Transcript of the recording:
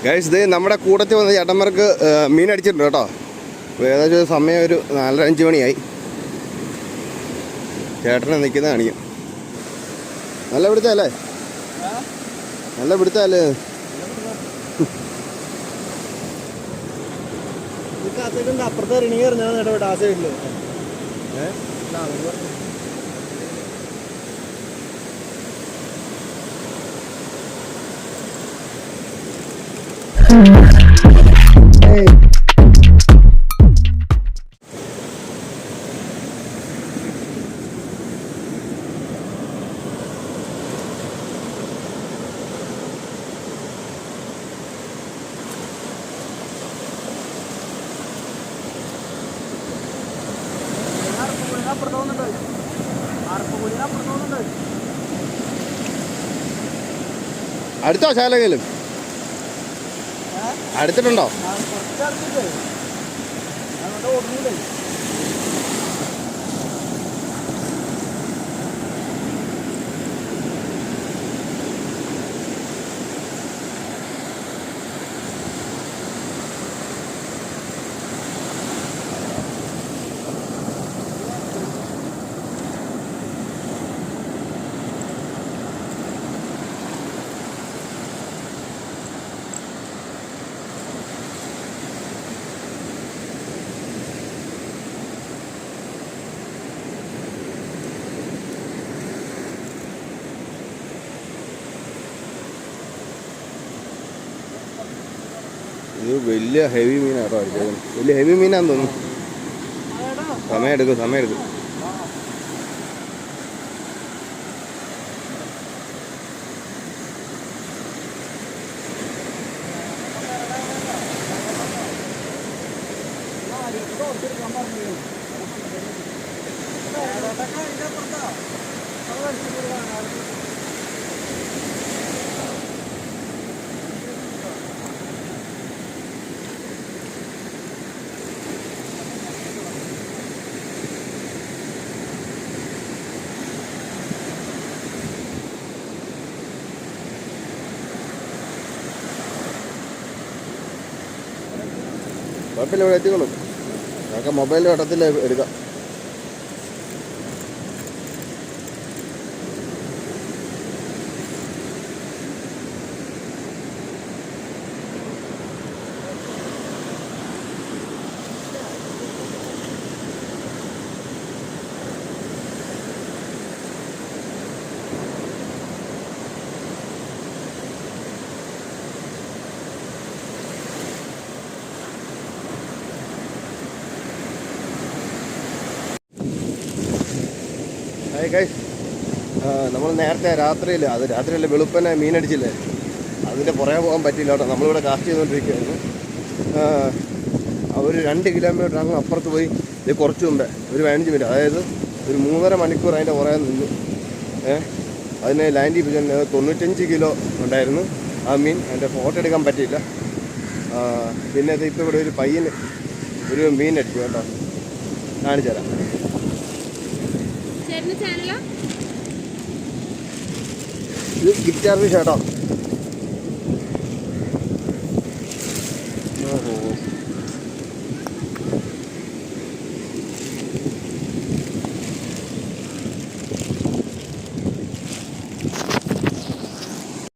Guys ഇത് നമ്മുടെ കൂട്ടത്തിൽ വന്ന ചേട്ടന്മാർക്ക് മീൻ അടിച്ചിട്ടുണ്ട് കേട്ടോ. ഏകദേശം സമയം ഒരു 4-5 മണിയായി. ചേട്ടനെ നിൽക്കുന്ന കാണിക്കും. നല്ല പിടുത്തല്ലേ? നല്ല പിടുത്തല്ലേ? അപ്പുറത്തെ റിണിങ് എറിഞ്ഞാൽ ഇടപെട്ട ആ സൈഡില് അടുത്തോ ശാലെങ്കിലും അടുത്തിട്ടുണ്ടോ? ഇത് വലിയ ഹെവി മീനാട്ടോ അടിച്ചത്. വലിയ ഹെവി മീനാന്ന് തോന്നുന്നു. സമയം എടുക്കും. കുഴപ്പമില്ല, ഇവിടെ എത്തിക്കോളും. ഞങ്ങൾക്ക് മൊബൈൽ വട്ടത്തിൽ എടുക്കാം. നമ്മൾ നേരത്തെ രാത്രിയല്ലേ വെളുപ്പനെ മീനടിച്ചില്ലേ, അതിൻ്റെ പുറകെ പോകാൻ പറ്റില്ല കേട്ടോ. നമ്മളിവിടെ കാസ്റ്റ് ചെയ്തുകൊണ്ടിരിക്കുകയായിരുന്നു. ഒരു 2 കിലോമീറ്റർ അങ്ങ് അപ്പുറത്ത് പോയി. ഇത് കുറച്ച് മുമ്പേ ഒരു 15 മിനിറ്റ്, അതായത് ഒരു 3.5 മണിക്കൂർ അതിൻ്റെ പുറകെ നിന്നു. അതിനെ ലാൻഡ് ചെയ്യിപ്പിക്കാൻ 95 കിലോ ഉണ്ടായിരുന്നു ആ മീൻ. അതിൻ്റെ ഫോട്ടോ എടുക്കാൻ പറ്റിയില്ല. പിന്നെ ഇത് ഇപ്പോൾ ഇവിടെ ഒരു പയ്യന് ഒരു മീൻ അടിച്ചു കേട്ടോ. കാണിച്ചു തരാം. ഇത് ഗിറ്റാർ ഫിഷ് കേട്ടോ.